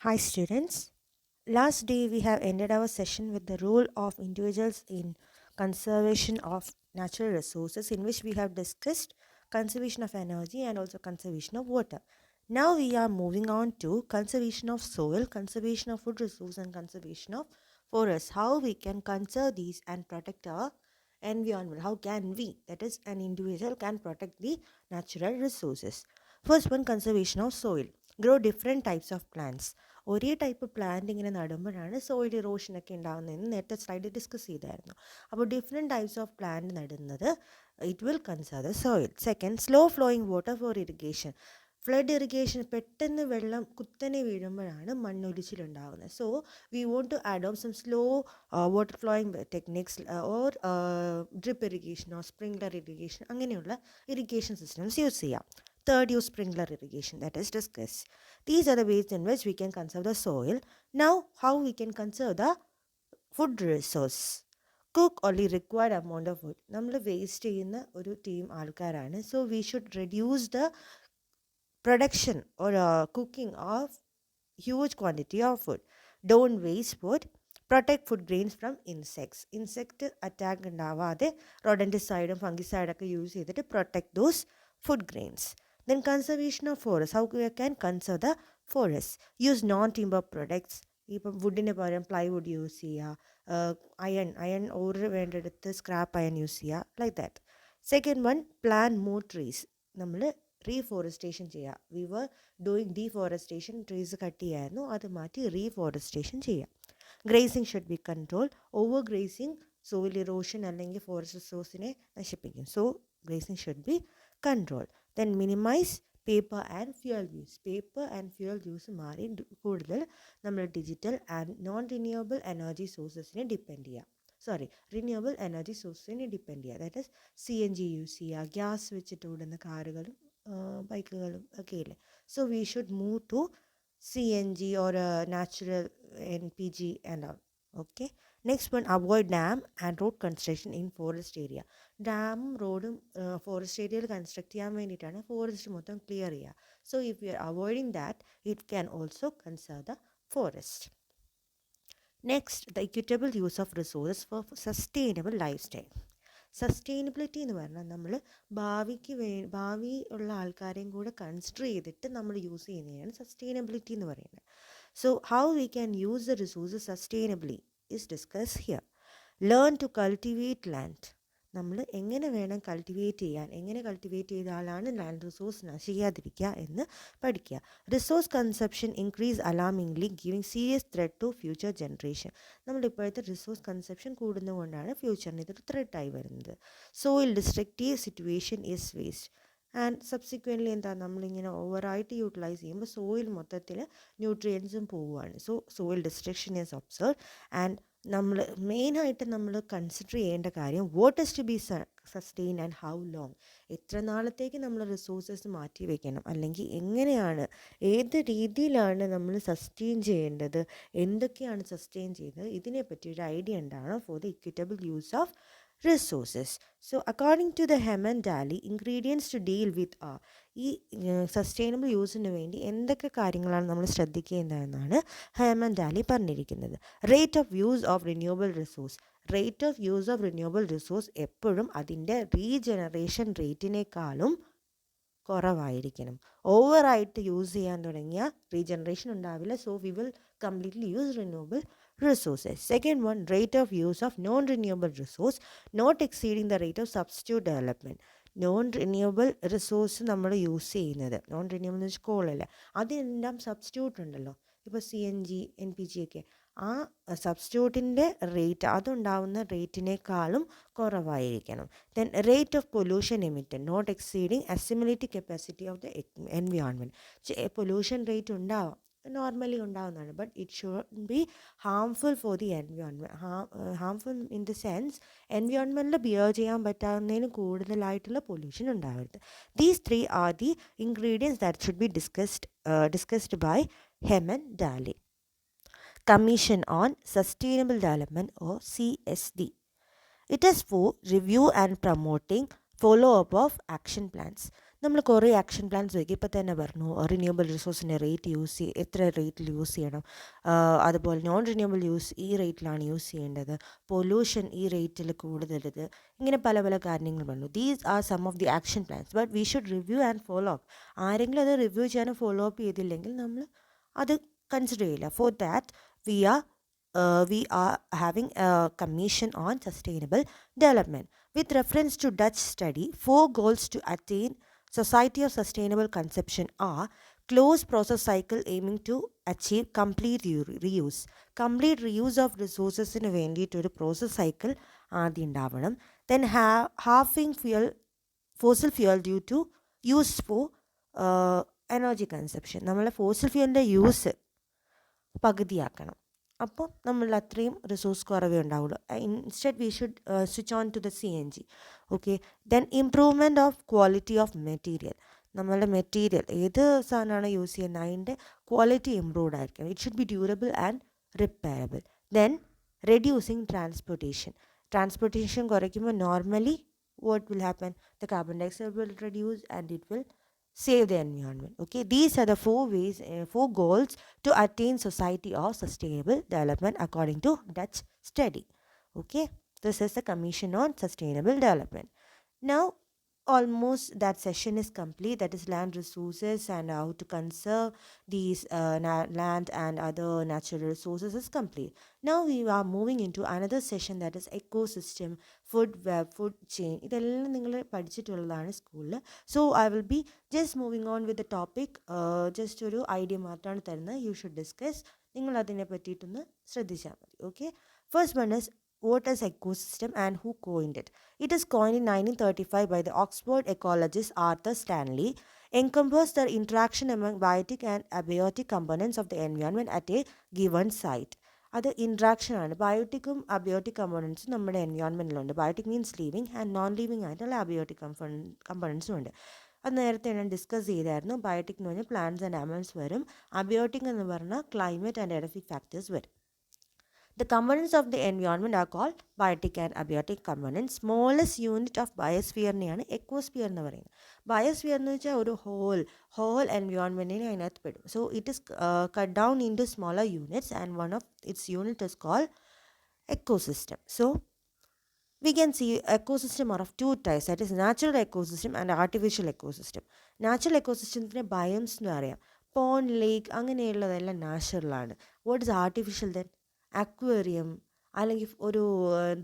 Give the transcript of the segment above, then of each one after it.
Hi students. Last day we have ended our session with the role of individuals in conservation of natural resources, in which we have discussed conservation of energy and also conservation of water. Now we are moving on to conservation of soil, conservation of food resource and conservation of forests. How we can conserve these and protect our environment. How can we, that is an individual, can protect the natural resources. First one, conservation of soil. Grow different types of plants. ഒരേ type plant ഇങ്ങനെ നടുമ്പോഴാണ് soil ഇറോഷനൊക്കെ ഉണ്ടാകുന്നതെന്ന് നേരത്തെ സ്ലൈഡിൽ discuss ചെയ്തായിരുന്നു. അപ്പോൾ different types of plant നടുന്നത് it will conserve the soil. Second, slow flowing water for irrigation. Flood irrigation പെട്ടെന്ന് വെള്ളം കുത്തനെ വീഴുമ്പോഴാണ് മണ്ണൊലിച്ചിലുണ്ടാകുന്നത്. So we want to adopt some slow water flowing techniques or drip irrigation or sprinkler irrigation, അങ്ങനെയുള്ള irrigation systems use ചെയ്യാം. Third, use sprinkler irrigation, that is discussed. These are the ways in which we can conserve the soil. Now, how we can conserve the food resource? Cook only required amount of food. നമ്മൾ waste ചെയ്യുന്ന ഒരു team ആൾക്കാരാണ്. So we should reduce the production or cooking of huge quantity of food. Don't waste food. Protect food grains from insects. Insect attack ഉണ്ടാവാതെ റോഡൻറ്റിസൈഡും ഫംഗിസൈഡൊക്കെ use ചെയ്തിട്ട് protect those food grains. Then conservation of forests. How we can conserve the forests? Use non-timber products. ഇപ്പം വുഡിന് പകരം plywood use ചെയ്യുക, iron ore വേണ്ടെടുത്ത് scrap iron use ചെയ്യുക, like that. Second one, plan more trees. നമ്മൾ reforestation ചെയ്യുക. We were doing deforestation, trees cut ചെയ്യായിരുന്നു, അത് മാറ്റി റീഫോറസ്റ്റേഷൻ ചെയ്യുക. Grazing should be control. Overgrazing soil erosion അല്ലെങ്കിൽ ഫോറസ്റ്റ് റിസോഴ്സിനെ നശിപ്പിക്കും. സോ ഗ്രേസിംഗ് ഷുഡ് ബി കൺട്രോൾ. Then minimize paper and fuel use. Paper and fuel use മാറി കൂടുതൽ നമ്മൾ digital and non renewable energy സോഴ്സസിനെ depend ചെയ്യുക. റിന്യൂവബിൾ എനർജി സോഴ്സിനെ ഡിപ്പെൻഡ് ചെയ്യുക. ദാറ്റ് ഇസ് CNG യൂസ് ചെയ്യുക, ഗ്യാസ് വെച്ചിട്ട് ഓടുന്ന കാറുകളും ബൈക്കുകളും ഒക്കെ ഇല്ലേ. So we should move to CNG or natural NPG and all. Okay. Next one, avoid dam and road construction in forest area. ഡാമും റോഡും ഫോറസ്റ്റ് ഏരിയയിൽ കൺസ്ട്രക്ട് ചെയ്യാൻ വേണ്ടിയിട്ടാണ് ഫോറസ്റ്റ് മൊത്തം ക്ലിയർ ചെയ്യുക. So if you are avoiding that, it can also conserve the forest. Next, the equitable use of resources four sustainable life style. Sustainability എന്ന് പറഞ്ഞാൽ നമ്മൾ ഭാവി ഉള്ള ആൾക്കാരെയും കൂടെ കൺസിഡർ ചെയ്തിട്ട് നമ്മൾ യൂസ് ചെയ്യുന്നതാണ് സസ്റ്റൈനബിലിറ്റി എന്ന് പറയുന്നത്. So how we can use the resources sustainably is discussed here. Learn to cultivate land. നമ്മൾ എങ്ങനെ വേണം കൾട്ടിവേറ്റ് ചെയ്യാൻ, എങ്ങനെ കൾട്ടിവേറ്റ് ചെയ്താലാണ് ലാൻഡ് റിസോഴ്സ് നശിക്കാതിരിക്കുക എന്ന് പഠിക്കുക. Resource consumption increase alarmingly, giving serious threat to future generation. നമ്മുടെ ഇപ്പോഴത്തെ റിസോഴ്സ് കൺസപ്ഷൻ കൂടുന്നതുകൊണ്ടാണ് ഫ്യൂച്ചറിന് ഇതൊരു ത്രെറ്റായി വരുന്നത്. Soil destructive situation is waste. And subsequently എന്താ, നമ്മളിങ്ങനെ ഓവറായിട്ട് യൂട്ടിലൈസ് ചെയ്യുമ്പോൾ സോയിൽ മൊത്തത്തിൽ ന്യൂട്രിയൻസും പോവുകയാണ്. So soil destruction is observe. And നമ്മൾ മെയിനായിട്ട് നമ്മൾ കൺസിഡർ ചെയ്യേണ്ട കാര്യം, what is to be sustain and how long. എത്ര നാളത്തേക്ക് നമ്മൾ റിസോഴ്സസ് മാറ്റി വയ്ക്കണം, അല്ലെങ്കിൽ എങ്ങനെയാണ്, ഏത് രീതിയിലാണ് നമ്മൾ സസ്റ്റെയിൻ ചെയ്യേണ്ടത്, എന്തൊക്കെയാണ് സസ്റ്റെയിൻ ചെയ്യുന്നത്, ഇതിനെപ്പറ്റി ഒരു ഐഡിയ ഉണ്ടാവണം for the equitable use of resources. So according to the Hemant-Daly, ingredients to deal with are ഈ സസ്റ്റൈനബിൾ യൂസിന് വേണ്ടി എന്തൊക്കെ കാര്യങ്ങളാണ് നമ്മൾ ശ്രദ്ധിക്കേണ്ടതെന്നാണ് ഹേമന്ത്-ഡാലി പറഞ്ഞിരിക്കുന്നത്. Rate of use of renewable resource. Rate of use of renewable resource എപ്പോഴും അതിൻ്റെ റീജനറേഷൻ റേറ്റിനേക്കാളും കുറവായിരിക്കണം. ഓവറായിട്ട് യൂസ് ചെയ്യാൻ തുടങ്ങിയാൽ റീജനറേഷൻ ഉണ്ടാവില്ല. So we will completely use renewable resources. Second one, rate of use of non-renewable resource not exceeding the rate of substitute development. Non-renewable resource നമ്മൾ use ചെയ്യുന്നത്, non renewable എന്ന് വെച്ചാൽ കോളല്ല, അതെല്ലാം സബ്സ്റ്റിറ്റ്യൂട്ട് ഉണ്ടല്ലോ. ഇപ്പോൾ CNG NPG ഒക്കെ, ആ സബ്സ്റ്റിറ്റ്യൂട്ടിൻ്റെ റേറ്റ് അതുണ്ടാവുന്ന റേറ്റിനേക്കാളും കുറവായിരിക്കണം. Then rate of pollution emitted not exceeding assimilative capacity of the environment. Pollution rate ഉണ്ടാവാം, നോർമലി ഉണ്ടാവുന്നതാണ്, but it should be harmful for the environment. Harmful in the sense എൻവയോൺമെൻറ്റിൽ ബിയർ ചെയ്യാൻ പറ്റാവുന്നതിന് കൂടുതലായിട്ടുള്ള പൊല്യൂഷൻ ഉണ്ടാവരുത്. These three are the ingredients that should be discussed by Hemant-Daly. Commission on Sustainable Development or CSD. It is for review and promoting follow-up of action plans. നമ്മൾ കുറേ action plans വയ്ക്കും. ഇപ്പോൾ തന്നെ പറഞ്ഞു റിന്യൂവബിൾ റിസോഴ്സിൻ്റെ റേറ്റ് എത്ര റേറ്റിൽ use ചെയ്യണം, അതുപോലെ നോൺ റിന്യൂവബിൾ ഈ റേറ്റിലാണ് യൂസ് ചെയ്യേണ്ടത്, പൊല്യൂഷൻ ഈ റേറ്റിൽ കൂടുതലത്, ഇങ്ങനെ പല പല കാര്യങ്ങൾ പറഞ്ഞു. These are some of the action plans, but we should review and follow up. ആരെങ്കിലും അത് റിവ്യൂ ചെയ്യാനും ഫോളോ അപ്പ് ചെയ്തില്ലെങ്കിൽ നമ്മൾ അത് കൺസിഡർ ചെയ്യില്ല. For that we are having a commission on sustainable development. With reference to Dutch study, 4 goals to attain society of sustainable consumption are: closed process cycle aiming to achieve complete reuse. Complete reuse of resourcesന് വേണ്ടിയിട്ടൊരു process cycle ആദ്യം ഉണ്ടാവണം. Then halving fossil fuel due to use for energy consumption. നമ്മളെ fossil ഫ്യൂലിൻ്റെ use പകുതിയാക്കണം. അപ്പോൾ നമ്മൾ അത്രയും resource കുറവേ ഉണ്ടാവുള്ളൂ. Instead we should switch on to the CNG. Okay. Then improvement of quality of material. നമ്മളുടെ മെറ്റീരിയൽ ഏത് സാധനമാണ് യൂസ് ചെയ്യുന്നത് അതിൻ്റെ ക്വാളിറ്റി ഇംപ്രൂവ്ഡ് ആയിരിക്കണം. It should be durable and repairable. Then reducing transportation കുറയ്ക്കുമ്പോൾ normally what will happen? The carbon dioxide will reduce and it will save the environment. Okay, these are the 4 goals to attain society of sustainable development according to Dutch study. Okay, this is the commission on sustainable development. Now almost that session is complete, that is land resources and how to conserve these land and other natural resources is complete. Now we are moving into another session, that is ecosystem, food web, food chain. ഇതെല്ലാം നിങ്ങൾ പഠിച്ചിട്ടുള്ളതാണ് സ്കൂളിൽ. So I will be just moving on with the topic. Just ഒരു idea മാത്രമാണ് തരുന്നത്. You should discuss. നിങ്ങൾ അതിനെ പറ്റിയിട്ടൊന്ന് ശ്രദ്ധിച്ചാൽ മതി. Okay. First one is what is ecosystem and who coined it? It is coined in 1935 by the Oxford ecologist Arthur Stanley, encompassed the interaction among biotic and abiotic components of the environment at a given site. അത് interaction ആണ്. ബയോട്ടിക്കും abiotic കമ്പോണൻസും നമ്മുടെ എൻവയോൺമെൻറ്റിലുണ്ട്. Biotic means living and non living ആയിട്ടുള്ള abiotic കമ്പോണൻസും ഉണ്ട്. അത് നേരത്തെ ഞാൻ ഡിസ്കസ് ചെയ്തായിരുന്നു. ബയോട്ടിക് എന്ന് പറഞ്ഞാൽ പ്ലാന്റ്സ് ആൻഡ് ആനിമൽസ് വരും. അബയോട്ടിക് എന്ന് പറഞ്ഞാൽ ക്ലൈമറ്റ് ആൻഡ് എഡഫിക് ഫാക്ടേഴ്സ് വരും. The components of the environment are called biotic and abiotic components. Smallest unit of ബയോസ്ഫിയറിനെയാണ് എക്കോസ്ഫിയർ എന്ന് പറയുന്നത്. ബയോസ്ഫിയർ എന്ന് വെച്ചാൽ ഒരു ഹോൾ എൻവയോൺമെൻറ്റിനെ അതിനകത്ത് പെടും. So it is cut down in to smaller units and one of its unit is called ecosystem. So we can see ecosystem are of 2 types, that is natural ecosystem and artificial ecosystem. Natural ecosystemത്തിനെ biomes എന്ന് പറയാം. Pond, lake അങ്ങനെയുള്ളതെല്ലാം നാച്ചുറലാണ്. What is artificial then? Aquarium അല്ലെങ്കിൽ ഒരു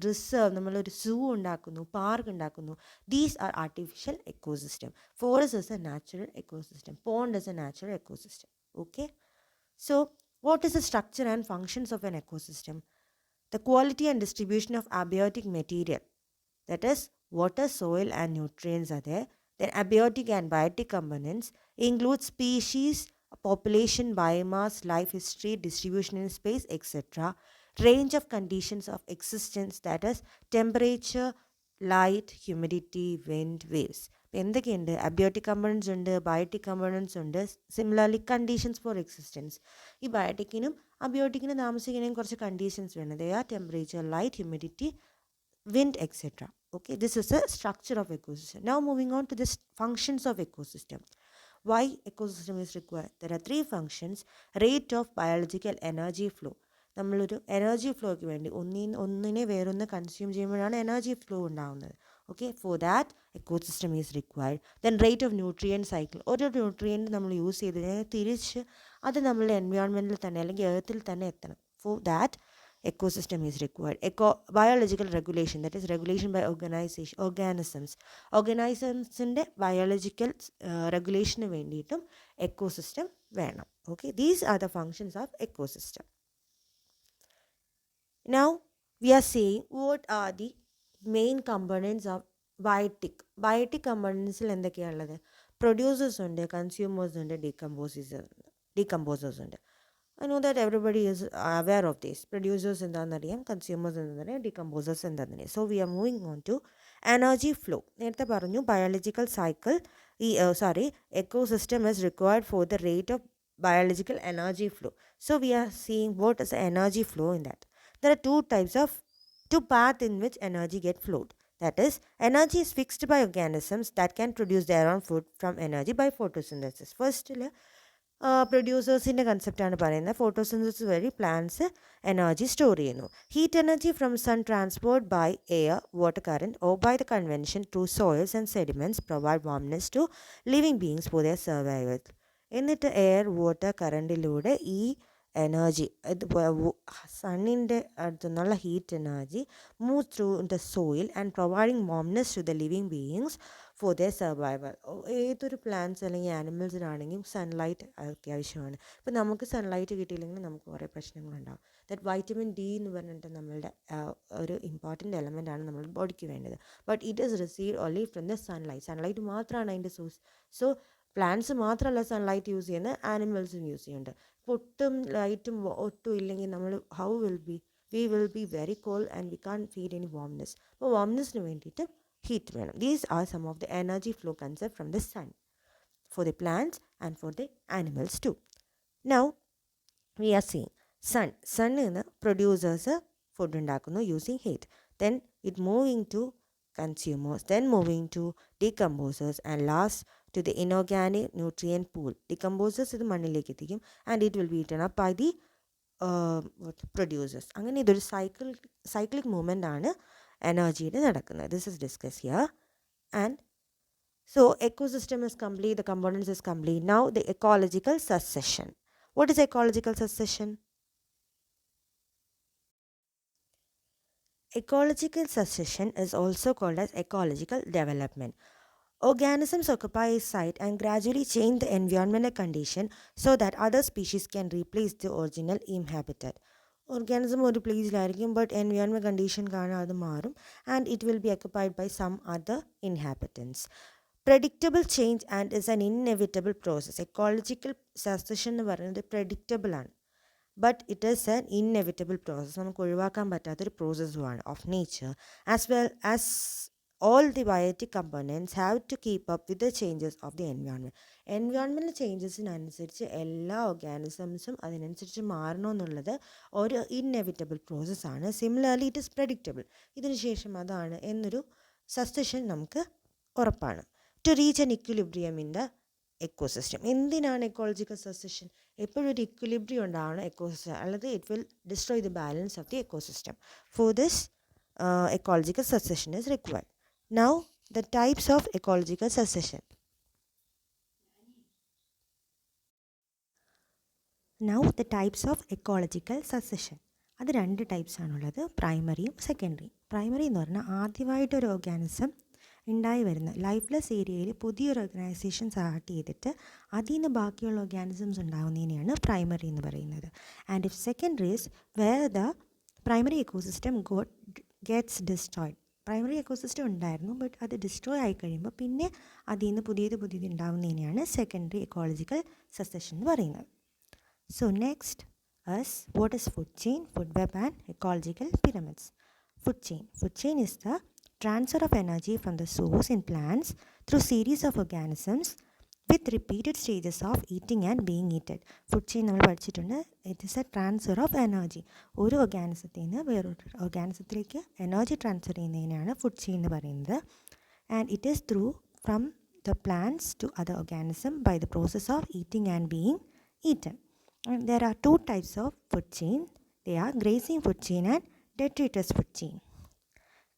reserve, നമ്മളൊരു zoo ഉണ്ടാക്കുന്നു, park ഉണ്ടാക്കുന്നു. These are artificial ecosystem. Forest is a natural ecosystem. Pond is a natural ecosystem. Okay. So what is the structure and functions of an ecosystem? The quality and distribution of abiotic material, that is water, soil and nutrients are there. Then abiotic and biotic components include species, population, biomass, life history, distribution in space, etc. Range of conditions of existence, that is temperature, light, humidity, wind, waves. എന്തൊക്കെയുണ്ട്? Abiotic components ഉണ്ട്, biotic components ഉണ്ട്. Similarly conditions for existence. ഈ ബയോട്ടിക്കിനും അബയോട്ടിക്കിനും താമസിക്കണമെങ്കിൽ കുറച്ച് conditions വേണം. They are temperature, light, humidity, wind, etc. Okay, this is the structure of ecosystem. Now moving on to the functions of ecosystem. Why ecosystem is required? There are 3 functions. Rate of biological energy flow. നമ്മളൊരു energy ഫ്ലോയ്ക്ക് വേണ്ടി ഒന്നിനെ വേറൊന്ന് consume ചെയ്യുമ്പോഴാണ് energy flow ഉണ്ടാകുന്നത്. Okay, for that ecosystem is required. Then rate of nutrient cycle. ഒരു nutrient നമ്മൾ use ചെയ്ത് കഴിഞ്ഞാൽ തിരിച്ച് അത് നമ്മളുടെ എൻവയോൺമെൻറ്റിൽ തന്നെ അല്ലെങ്കിൽ എർത്തിൽ തന്നെ എത്തണം. For that ecosystem is required. Biological regulation, that is regulation by organismsന്റെ ബയോളജിക്കൽ റെഗുലേഷന് വേണ്ടിയിട്ടും എക്കോസിസ്റ്റം വേണം. Okay, these are the functions of ecosystem. Now we are saying what are the main components of biotic. Biotic കമ്പോണൻസിൽ എന്തൊക്കെയാണുള്ളത്? Producers ഉണ്ട്, consumers ഉണ്ട്, decomposers ഉണ്ട്. I know that everybody is aware of this. Producers എന്താണെന്നറിയാം, consumers എന്താണെന്നറിയാം, decomposers എന്താണെന്നറിയാം. So we are moving on to energy flow. നേരത്തെ പറഞ്ഞു biological cycle ecosystem is required for the rate of biological energy flow. So we are seeing what is the energy flow in that. There are two paths in which energy get flowed. That is, energy is fixed by organisms that can produce their own food from energy by photosynthesis. First, പ്രൊഡ്യൂസേഴ്സിൻ്റെ കൺസെപ്റ്റാണ് പറയുന്നത്. Photosynthesis വഴി plants energy store ചെയ്യുന്നു. Heat energy from sun transport by air, water current or by the convention through soils and sediments provide warmness to living beings for their survival. എന്നിട്ട് air, water കറണ്ടിലൂടെ ഈ energy, സണ്ണിൻ്റെ അടുത്തു നിന്നുള്ള heat energy move through the soil and providing warmness to the living beings for their survival. ഏതൊരു plants അല്ലെങ്കിൽ ആനിമൽസിനാണെങ്കിലും sunlight അത്യാവശ്യമാണ്. ഇപ്പോൾ നമുക്ക് സൺലൈറ്റ് കിട്ടിയില്ലെങ്കിൽ നമുക്ക് കുറേ പ്രശ്നങ്ങളുണ്ടാകും. ദാറ്റ് വൈറ്റമിൻ ഡി എന്ന് പറഞ്ഞിട്ട് നമ്മളുടെ ഒരു ഇമ്പോർട്ടൻ്റ് എലമെൻ്റ് ആണ് നമ്മുടെ ബോഡിക്ക് വേണ്ടത്. But it is received only from the sunlight. Sunlight മാത്രമാണ് അതിൻ്റെ സോഴ്സ്. സോ പ്ലാന്റ്സ് മാത്രമല്ല സൺലൈറ്റ് യൂസ് ചെയ്യുന്നത്, ആനിമൽസും യൂസ് ചെയ്യുന്നുണ്ട്. ഇപ്പോൾ ഒട്ടും ലൈറ്റും ഒട്ടും ഇല്ലെങ്കിൽ നമ്മൾ we will be very cold and we can feel any warmness. അപ്പോൾ വാംനെസ്സിന് വേണ്ടിയിട്ട് heat വേണം. These are some of the energy flow concept from the sun for the plants and for the animals too. Now we are seeing sun in producers food ഉണ്ടാക്കുന്നു using heat, then it moving to consumers, then moving to decomposers and last to the inorganic nutrient pool. Decomposers ഇത് മണ്ണിലേക്ക് എത്തിക്കും and it will be eaten up by the producers. അങ്ങനെ ഇതൊരു cyclic movement ആണ് എനർജിയുടെ നടക്കുന്നത്. This is discussed here. And so ecosystem is complete, the components is complete. Now the ecological succession. What is ecological succession? Ecological succession is also called as ecological development. Organisms occupy a site and gradually change the environmental condition so that other species can replace the original inhabitant. Organism ഒരു പ്ലേസിലായിരിക്കും, but environment condition കാരണം അത് മാറും and it will be occupied by some other inhabitants. Predictable change and is an inevitable process. Ecological succession എന്ന് പറയുന്നത് predictable ആണ്, but it is an inevitable process. നമുക്ക് ഒഴിവാക്കാൻ പറ്റാത്തൊരു പ്രോസസ്സുമാണ് of nature. As well as all the biotic components have to keep up with the changes of the environment. Environmental ചേഞ്ചസിനനുസരിച്ച് എല്ലാ ഓർഗാനിസംസും അതിനനുസരിച്ച് മാറണമെന്നുള്ളത് ഒരു ഇൻഎവിറ്റബിൾ പ്രോസസ്സാണ്. Similarly it is predictable. ഇതിന് ശേഷം അതാണ് എന്നൊരു സക്സഷൻ നമുക്ക് ഉറപ്പാണ്. To reach an equilibrium in the ecosystem. എന്തിനാണ് എക്കോളജിക്കൽ സക്സഷൻ? എപ്പോഴും ഒരു ഇക്വിലിബ്രിയം ഉണ്ടാവണം എക്കോസിസ്റ്റം, അല്ലാതെ it will destroy the balance of the ecosystem. For this ecological succession is required. Now the types of ecological succession. അത് രണ്ട് types ആണുള്ളത്, പ്രൈമറിയും സെക്കൻഡറിയും. Primary എന്ന് പറഞ്ഞാൽ ആദ്യമായിട്ടൊരു ഓർഗാനിസം ഉണ്ടായി വരുന്ന ലൈഫ്ലെസ് ഏരിയയിൽ പുതിയൊരു ഓർഗനൈസേഷൻ സ്റ്റാർട്ട് ചെയ്തിട്ട് അതിൽ നിന്ന് ബാക്കിയുള്ള ഓർഗാനിസംസ് ഉണ്ടാകുന്നതിനെയാണ് പ്രൈമറി എന്ന് പറയുന്നത്. And if secondary is where the primary ecosystem gets destroyed. Primary ecosystem ഉണ്ടായിരുന്നു, ബട്ട് അത് ഡിസ്ട്രോയ് ആയി കഴിയുമ്പോൾ പിന്നെ അതിൽ നിന്ന് പുതിയത് ഉണ്ടാകുന്നതിനെയാണ് സെക്കൻഡറി എക്കോളജിക്കൽ സക്സഷൻ എന്ന് പറയുന്നത്. So next what is food chain, food web and ecological pyramids. Food chain is the transfer of energy from the source in plants through series of organisms with repeated stages of eating and being eaten. Food chain നമ്മൾ പഠിച്ചിട്ടുണ്ട്. It is a transfer of energy. ഒരു ഓർഗാനിസത്തിൽ നിന്ന് വേറൊരു ഓർഗാനിസത്തിലേക്ക് energy transfer ചെയ്യുന്നതിനാണ് food chain എന്ന് പറയുന്നത്. And it is through from the plants to other organism by the process of eating and being eaten. There are two types of food chain. They are grazing food chain and detritus food chain.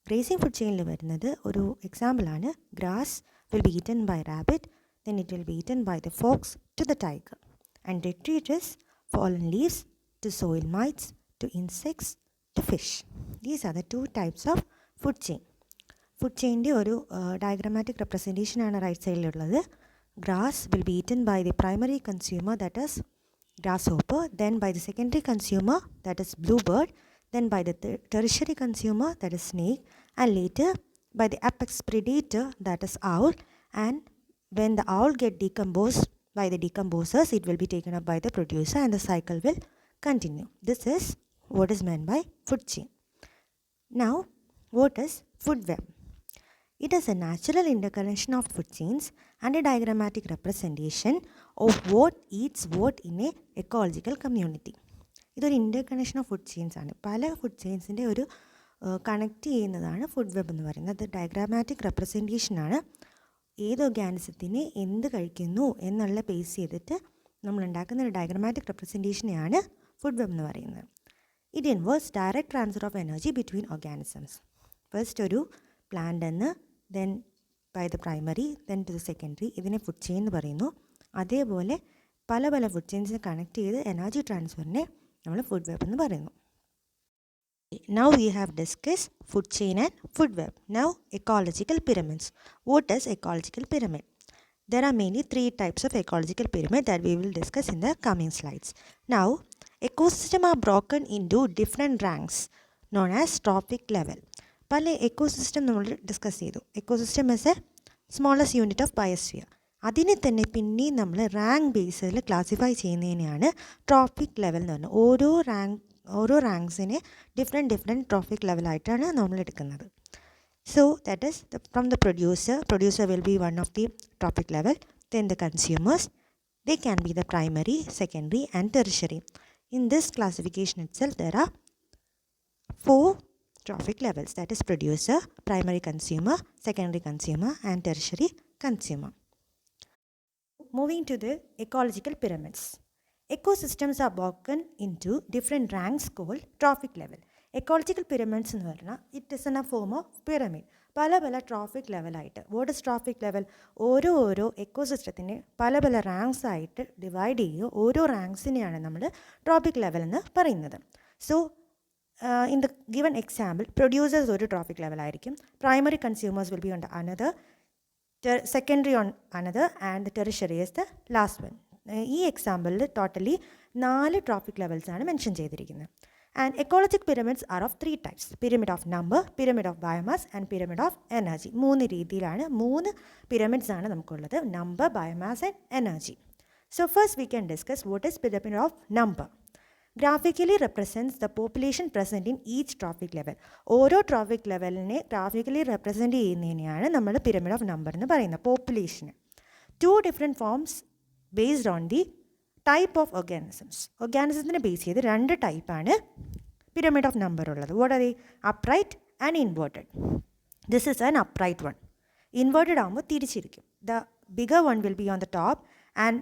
Grazing food chain വരുന്നത് ഒരു എക്സാമ്പിളാണ്. Grass will be eaten by rabbit, then it will be eaten by the fox to the tiger. And detritus, fallen leaves to soil mites to insects to fish. These are the two types of food chain. Food ചെയിൻ്റെ ഒരു diagrammatic representation ആണ് right സൈഡിലുള്ളത്. Grass will be eaten by the primary consumer, that is grasshopper, then by the secondary consumer, that is bluebird, then by the tertiary consumer, that is snake, and later by the apex predator, that is owl. And when the owl get decomposed by the decomposers, it will be taken up by the producer and the cycle will continue. This is what is meant by food chain. Now, what is food web? It is a natural interconnection of food chains and a diagrammatic representation of what eats what in a ecological community. ഇതൊരു ഇൻ്റർകണക്ഷൻ of food chains ആണ്. പല food ചെയിൻസിൻ്റെ ഒരു connect ചെയ്യുന്നതാണ് food web എന്ന് പറയുന്നത്. അത് diagrammatic റെപ്രസെൻറ്റേഷനാണ്. ഏത് ഓർഗാനിസത്തിന് എന്ത് കഴിക്കുന്നു എന്നുള്ള ബേസ് ചെയ്തിട്ട് നമ്മൾ ഉണ്ടാക്കുന്ന ഒരു ഡയഗ്രാമാറ്റിക് റെപ്രസെൻറ്റേഷനെയാണ് ഫുഡ് വെബ് എന്ന് പറയുന്നത്. It involves direct transfer of energy between organisms. First ഒരു പ്ലാന്റ് എന്ന്, then by the primary, then to the secondary. ഇതിനെ ഫുഡ് ചെയിൻ എന്ന് പറയുന്നു. അതേപോലെ പല പല ഫുഡ് ചെയിൻസിനെ കണക്ട് ചെയ്ത് എനർജി ട്രാൻസ്ഫറിനെ നമ്മൾ ഫുഡ് വെബ് എന്ന് പറയുന്നു. Now we have discussed food chain and food web. Now ecological pyramids. What is ecological pyramid? There are mainly 3 types of ecological pyramid that we will discuss in the coming slides. Now ecosystem are broken into different ranks known as trophic level. പല ecosystem നമ്മൾ discuss ചെയ്തു. Ecosystem is a smallest unit of biosphere. അതിനെ തന്നെ പിന്നെയും നമ്മൾ rank ബേസിൽ classify ചെയ്യുന്നതിനെയാണ് trophic level എന്ന് പറയുന്നത്. ഓരോ റാങ്ക്സിനെ ഡിഫറെൻറ്റ് ട്രോഫിക് ലെവലായിട്ടാണ് നമ്മൾ എടുക്കുന്നത്. So that is from the producer will be one of the trophic level. Then the consumers, they can be the primary, secondary and tertiary. In this classification itself there are 4 trophic levels, that is producer, primary consumer, secondary consumer and tertiary consumer. Moving to the ecological pyramids. Ecosystems are broken into different ranks called trophic level. Ecological pyramids എന്ന് പറഞ്ഞാൽ it is in a form of pyramid. പല trophic ലെവലായിട്ട്. What is trophic level? ഓരോ എക്കോസിസ്റ്റത്തിനെ പല ranks ആയിട്ട് divide ചെയ്യുക. ഓരോ റാങ്ക്സിനെയാണ് നമ്മൾ ട്രോഫിക് ലെവൽ എന്ന് പറയുന്നത്. So in the given example, producers ഒരു ട്രോഫിക് ലെവലായിരിക്കും, primary consumers will be on another, secondary on another and tertiary is the last one. ഈ എക്സാമ്പിളിൽ ടോട്ടലി 4 ട്രോഫിക് ലെവൽസാണ് മെൻഷൻ ചെയ്തിരിക്കുന്നത്. And ecologic pyramids are of 3 types: pyramid of number, pyramid of biomass and pyramid of energy. 3 രീതിയിലാണ്, 3 pyramids ആണ് നമുക്കുള്ളത്: number, biomass and energy. So first we can discuss what is pyramid of number. Graphically represents the population present in each trophic level. ഓരോ trophic ലെവലിനെ graphically represent ചെയ്യുന്നതിനെയാണ് നമ്മൾ pyramid of number എന്ന് പറയുന്നത്, പോപ്പുലേഷന്. 2 different forms based on the type of organisms. ഓർഗാനിസത്തിനെ base ചെയ്ത് 2 ടൈപ്പാണ് പിരമിഡ് ഓഫ് നമ്പർ ഉള്ളത്. What are the? Upright and inverted. This is an upright one. Inverted ആകുമ്പോൾ തിരിച്ചിരിക്കും. The bigger one will be on the top and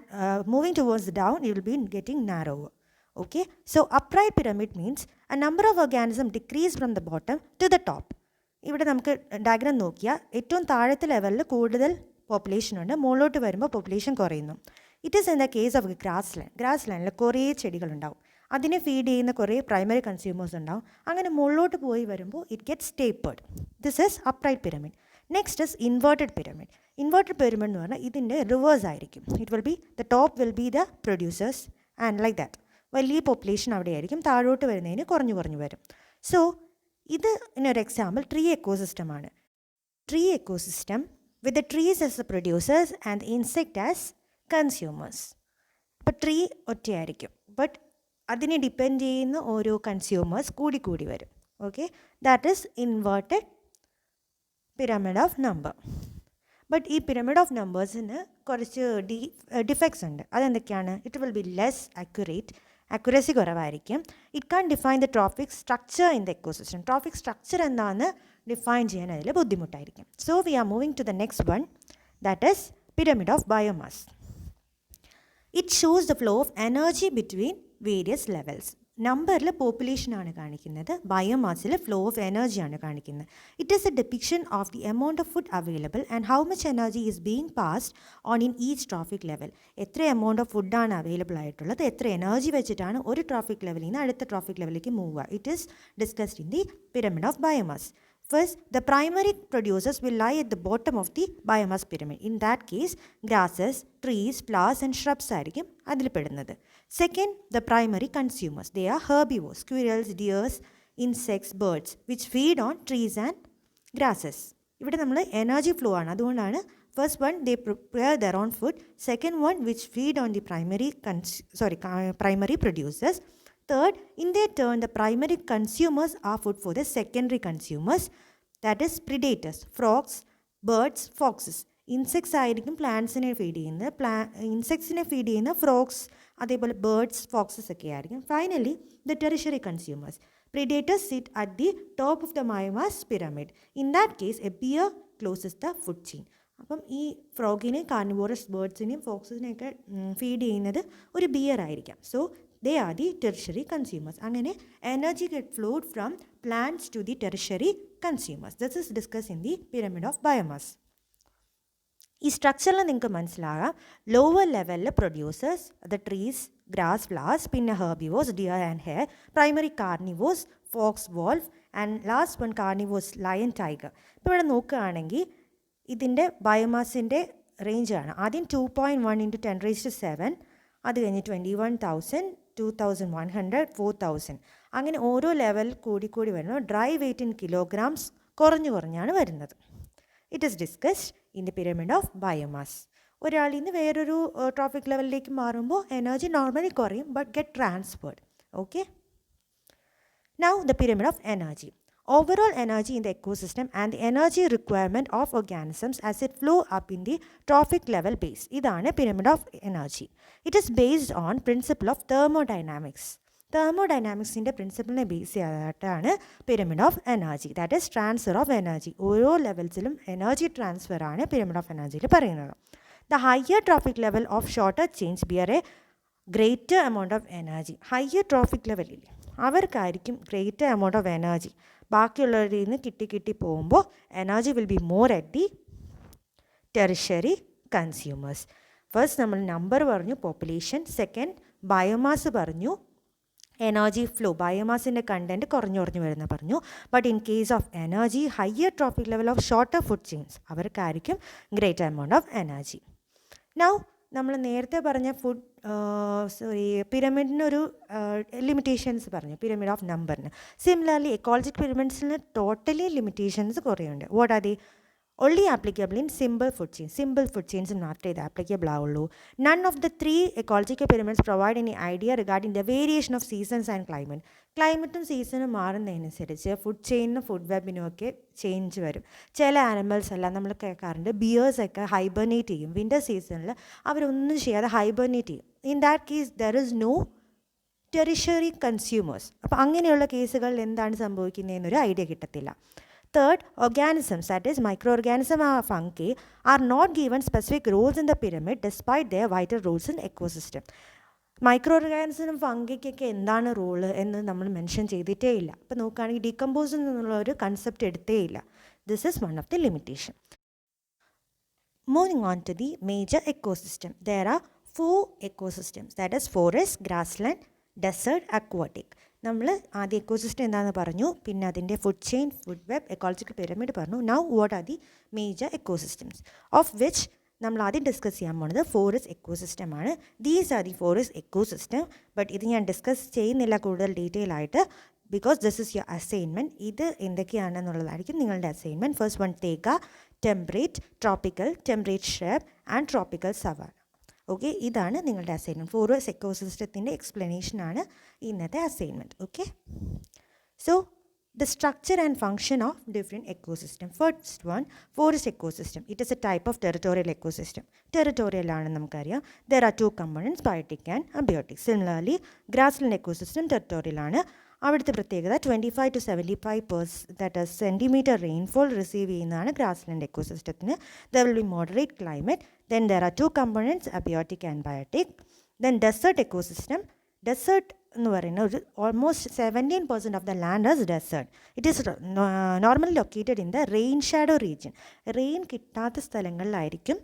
moving towards the down you will be getting narrower. Okay, so upright pyramid means a number of organisms decrease from the bottom to the top. ഇവിടെ നമുക്ക് diagram നോക്കിയാൽ ഏറ്റവും താഴത്തെ ലെവലിൽ കൂടുതൽ population ഉണ്ട്, മുകളിലോട്ട് വരുമ്പോൾ പോപ്പുലേഷൻ കുറയുന്നു. It is in the case of grass ലാൻഡിൽ കുറേ ചെടികളുണ്ടാവും, അതിനെ ഫീഡ് ചെയ്യുന്ന കുറേ പ്രൈമറി കൺസ്യൂമേഴ്സ് ഉണ്ടാവും. അങ്ങനെ മുകളിലോട്ട് പോയി വരുമ്പോൾ it gets tapered. This is upright pyramid. Next is inverted pyramid. Inverted pyramid എന്ന് പറഞ്ഞാൽ ഇതിൻ്റെ റിവേഴ്സ് ആയിരിക്കും. It will be the top will be the producers and like that. വലിയ പോപ്പുലേഷൻ അവിടെയായിരിക്കും, താഴോട്ട് വരുന്നതിന് കുറഞ്ഞു വരും. സോ ഇത് ഇനൊരു എക്സാമ്പിൾ ട്രീ എക്കോസിസ്റ്റമാണ്. Tree ecosystem with the trees as the producers and the insect as consumers. അപ്പോൾ ട്രീ ഒറ്റയായിരിക്കും, ബട്ട് അതിനെ ഡിപ്പെൻഡ് ചെയ്യുന്ന ഓരോ കൺസ്യൂമേഴ്സ് കൂടി വരും. Okay, that is inverted pyramid of number. But ഈ പിരമിഡ് ഓഫ് നമ്പേഴ്സിന് കുറച്ച് ഡിഫക്ട്സ് ഉണ്ട്. അതെന്തൊക്കെയാണ്? It will be less accuracy കുറവായിരിക്കും. It can define the trophic structure in the ecosystem. Trophic structure എന്താണെന്ന് ഡിഫൈൻ ചെയ്യാൻ അതിൽ ബുദ്ധിമുട്ടായിരിക്കും. So we are moving to the next one, that is pyramid of biomass. It shows the flow of energy between various levels. നമ്പറിൽ പോപ്പുലേഷനാണ് കാണിക്കുന്നത്, ബയോമാസിൽ flow of എനർജിയാണ് കാണിക്കുന്നത്. It is A ഡെപിക്ഷൻ of the amount of food available and how much energy is being passed on in each trophic level. എത്ര amount of ഫുഡാണ് available ആയിട്ടുള്ളത്, എത്ര എനർജി വെച്ചിട്ടാണ് ഒരു ട്രോഫിക് ലെവലിൽ നിന്ന് അടുത്ത ട്രോഫിക് ലെവലിലേക്ക് മൂവ് ചെയ്യുക. It is discussed in the pyramid of biomass. First, the primary producers will lie at the bottom of the biomass pyramid. In that case, grasses, trees, flowers and shrubs ആയിരിക്കും അതിൽ പെടുന്നത്. Second, the primary consumers. They are herbivores, squirrels, deers, insects, birds, which feed on trees and grasses. ഇവിടെ നമ്മൾ energy flow ആണ്, അതുകൊണ്ടാണ് first one they prepare their own food. Second one which feed on the primary producers. Third, in their turn, the primary consumers are food for the secondary consumers, that is predators, frogs, birds, foxes. Insects ആയിരിക്കും പ്ലാന്റ്സിനെ feed ചെയ്യുന്നത്, ഇൻസെക്ട്സിനെ feed ചെയ്യുന്ന frogs, അതേപോലെ birds, foxes ഒക്കെ ആയിരിക്കും. Finally the tertiary consumers. Predators sit at the top of the biomass pyramid. In that case, a bear closes the food chain. അപ്പം ഈ ഫ്രോഗിനെ carnivorous ബേർഡ്സിനെയും ഫോക്സിനെയൊക്കെ feed ചെയ്യുന്നത് ഒരു ബിയർ ആയിരിക്കാം. So they are the tertiary consumers. അങ്ങനെ energy get flowed from plants to the tertiary consumers. This is discuss in the pyramid of biomass. ഈ സ്ട്രക്ചറിൽ നിങ്ങൾക്ക് മനസ്സിലാകാം, ലോവർ ലെവലിൽ producers, the trees, grass, flowers, പിന്നെ herbivores, deer and hare, primary carnivores, fox, wolf, and last one carnivores, lion, tiger. ഇപ്പോൾ ഇവിടെ നോക്കുകയാണെങ്കിൽ ഇതിൻ്റെ ബയോമാസിൻ്റെ റേഞ്ചാണ്. ആദ്യം 2.1 × 10⁻⁷, അത് കഴിഞ്ഞ് 21,000, 2,100, 4,000, അങ്ങനെ ഓരോ ലെവൽ കൂടി വരുന്നു. ഡ്രൈ വെയ്റ്റ് ഇൻ കിലോഗ്രാംസ് കുറഞ്ഞാണ് വരുന്നത്. It is discussed in the pyramid of biomass. ഒരാളിൽ നിന്ന് വേറൊരു ട്രോഫിക് ലെവലിലേക്ക് മാറുമ്പോൾ എനർജി നോർമലി കുറയും, but get transferred. Okay, now the pyramid of energy. Overall energy in the ecosystem and the energy requirement of organisms as it flow up in the trophic level base. ഇതാണ് pyramid of energy. It is based on principle of thermodynamics. തെർമോഡൈനാമിക്സിൻ്റെ പ്രിൻസിപ്പിളിനെ base ചെയ്തിട്ടാണ് pyramid of energy, that is transfer of energy. ഓരോ ലെവൽസിലും energy transfer ആണ് pyramid of എനർജിയിൽ പറയുന്നത്. The higher trophic level of shorter chains bear a greater amount of energy. Higher trophic ലെവലിൽ അവർക്കായിരിക്കും ഗ്രേറ്റർ എമൗണ്ട് ഓഫ് എനർജി. ബാക്കിയുള്ളവരിൽ നിന്ന് കിട്ടി പോകുമ്പോൾ energy will be more at the tertiary consumers. First നമ്മൾ നമ്പർ പറഞ്ഞു, പോപ്പുലേഷൻ. സെക്കൻഡ് ബയോമാസ് പറഞ്ഞു, energy flow, ബയോമാസിൻ്റെ കണ്ടൻറ്റ് കുറഞ്ഞു വരുന്ന പറഞ്ഞു. But in case of energy, higher trophic level of shorter food chains, അവർക്കായിരിക്കും greater amount of energy. Now നമ്മൾ നേരത്തെ പറഞ്ഞ പിരമിഡിനൊരു ലിമിറ്റേഷൻസ് പറഞ്ഞു, പിരമിഡ് ഓഫ് നമ്പറിന്. സിമിലർലി എക്കോളജിക് പിരമിഡ്സിന് ടോട്ടലി ലിമിറ്റേഷൻസ് കുറേയുണ്ട്. What are the? only applicable in simple food chains. Simple food chains മാത്രമേ ഇത് applicable ആവുള്ളൂ. None of the three ecological pyramids provide any idea regarding the variation of seasons and climate. ക്ലൈമറ്റും സീസണും മാറുന്നതനുസരിച്ച് food ചെയിനും food വെബിനും ഒക്കെ change വരും. ചില ആനിമൽസ് എല്ലാം നമ്മൾ കേൾക്കാറുണ്ട്, ബിയേഴ്സൊക്കെ ഹൈബർനേറ്റ് ചെയ്യും. വിൻ്റർ സീസണിൽ അവരൊന്നും ചെയ്യാതെ ഹൈബർനേറ്റ് ചെയ്യും. In that case there is no tertiary consumers. അപ്പോൾ അങ്ങനെയുള്ള കേസുകളിൽ എന്താണ് സംഭവിക്കുന്നതെന്നൊരു ഐഡിയ കിട്ടത്തില്ല. Third, organisms, that is microorganisms or fungi, are not given specific roles in the pyramid despite their vital roles in ecosystem. Micro organism ഫംഗിക്കൊക്കെ എന്താണ് role എന്ന് നമ്മൾ മെൻഷൻ ചെയ്തിട്ടേ ഇല്ല. അപ്പോൾ നോക്കുകയാണെങ്കിൽ ഡീകമ്പോസ് എന്നുള്ള ഒരു കൺസെപ്റ്റ് എടുത്തേ ഇല്ല. This is one of the limitation. Moving on to the major ecosystem. There are 4 ecosystems, that is forest, grassland, desert, aquatic. നമ്മൾ ആദ്യം എക്കോസിസ്റ്റം എന്താണെന്ന് പറഞ്ഞു, പിന്നെ അതിൻ്റെ food chain, food web, ecological pyramid പറഞ്ഞു. Now what are the major ecosystems, of which നമ്മൾ ആദ്യം discuss ചെയ്യാൻ പോകുന്നത് ഫോറസ്റ്റ് എക്കോസിസ്റ്റം ആണ്. These are the forest ecosystem. But ഇത് ഞാൻ ഡിസ്കസ് ചെയ്യുന്നില്ല കൂടുതൽ ഡീറ്റെയിൽ ആയിട്ട്, because this is your assignment. ഇത് എന്തൊക്കെയാണെന്നുള്ളതായിരിക്കും നിങ്ങളുടെ അസൈൻമെൻറ്റ്. ഫസ്റ്റ് വൺ, തേക്ക, temperate, tropical, temperate shrub and tropical savanna. Okay, ഇതാണ് നിങ്ങളുടെ അസൈൻമെൻറ്റ്. ഫോറസ്റ്റ് എക്കോസിസ്റ്റത്തിൻ്റെ എക്സ്പ്ലനേഷനാണ് ഇന്നത്തെ അസൈൻമെൻറ്റ്. Okay, so the structure and function of different ecosystem. First one, forest ecosystem. It is a type of territorial ecosystem. Territorial ആണെന്ന് നമുക്കറിയാം. There are 2 components, biotic and abiotic. Similarly, grassland ecosystem territorial ആണ്. അവിടുത്തെ പ്രത്യേകത 25 to 75% centimeter rainfall receive ചെയ്യുന്നതാണ് grassland എക്കോസിസ്റ്റത്തിന്. There will be moderate climate. Then there are 2 components, abiotic and biotic. Then desert ecosystem. Desert എന്ന് പറയുന്ന ഒരു almost 17% of the land is desert. It is normally located in the rain shadow region. Rain കിട്ടാത്ത സ്ഥലങ്ങളിലായിരിക്കും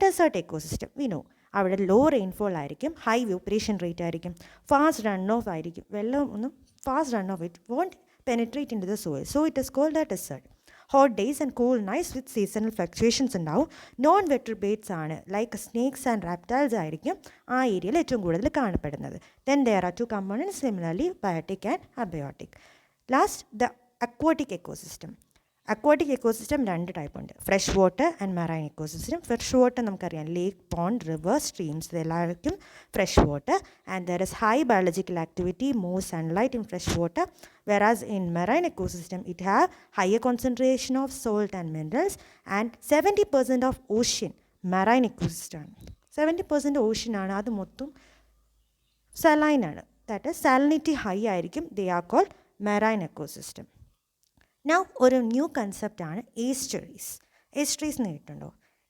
desert ecosystem. We know അവിടെ low rainfall ആയിരിക്കും, high evaporation rate ആയിരിക്കും, fast run off ആയിരിക്കും. വെള്ളം ഒന്നും fast run off it won't penetrate in to the soil. So it is called the desert. Hot days and cool nights with seasonal fluctuations ഉണ്ടാവും. Non vertebrates ആണ്, like snakes and reptiles ആയിരിക്കും ആ ഏരിയയിൽ ഏറ്റവും കൂടുതൽ കാണപ്പെടുന്നത്. Then there are 2 components, similarly biotic and abiotic. Last the aquatic ecosystem. Aquatic ecosystem 2 type ഉണ്ട്, fresh water and marine ecosystem. Fresh water നമുക്കറിയാം, ലേക്ക്, പോണ്ട്, റിവർ, സ്ട്രീംസ്, ഇതെല്ലാവർക്കും fresh water. And there is high biological activity, more sunlight in fresh water. Whereas in marine ecosystem, it have higher concentration of salt and minerals, and 70% of ocean marine ecosystem. 70% ocean ആണ്, അത് മൊത്തം saline ആണ്. That is salinity high ആയിരിക്കും. They are called marine ecosystem. Now ഒരു new കൺസെപ്റ്റാണ് estuaries. Estuaries എന്ന് കേട്ടിട്ടുണ്ടോ?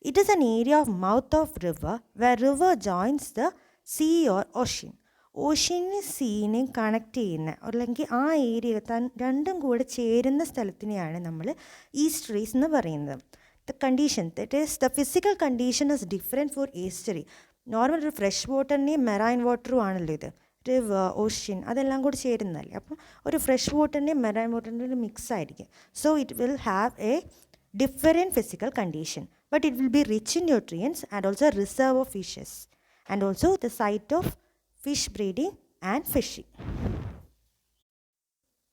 It is an area of mouth of river where river joins the sea or ocean. ഓഷ്യനും സീനെയും കണക്ട് ചെയ്യുന്ന അല്ലെങ്കിൽ ആ ഏരിയ രണ്ടും കൂടെ ചേരുന്ന സ്ഥലത്തിനെയാണ് നമ്മൾ ഈസ്റ്ററീസ് എന്ന് പറയുന്നത്. The condition that is the physical condition is different for estuary. Normal ഒരു ഫ്രഷ് വാട്ടറിനെയും മെറൈൻ വാട്ടറും ആണല്ലോ ഇത്. റിവർ, ഓഷ്യൻ അതെല്ലാം കൂടി ചേരുന്നതല്ലേ. അപ്പം ഒരു ഫ്രഷ് വാട്ടറിൻ്റെയും മെറൈൻ വാട്ടറിൻ്റെയും മിക്സ് ആയിരിക്കും. So it will have a different physical condition, but it will be rich in nutrients and also reserve of fishes and also the site of fish breeding and fishing.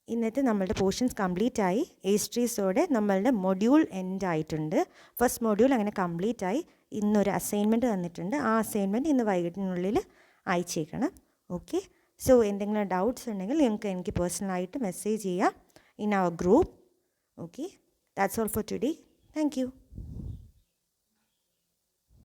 ഇന്നത്തെ നമ്മളുടെ portions complete ആയി. ഈസ്റ്ററീസോടെ നമ്മളുടെ module end ആയിട്ടുണ്ട്. First module അങ്ങനെ complete ആയി. ഇന്നൊരു assignment തന്നിട്ടുണ്ട്. ആ അസൈൻമെൻറ്റ് ഇന്ന് വൈകിട്ടിനുള്ളിൽ അയച്ചേക്കണം. ഓക്കെ, സോ എന്തെങ്കിലും ഡൗട്ട്സ് ഉണ്ടെങ്കിൽ നിങ്ങൾക്ക് എനിക്ക് പേഴ്സണലായിട്ട് മെസ്സേജ് ചെയ്യാം in our group. Okay, that's all for today. Thank U.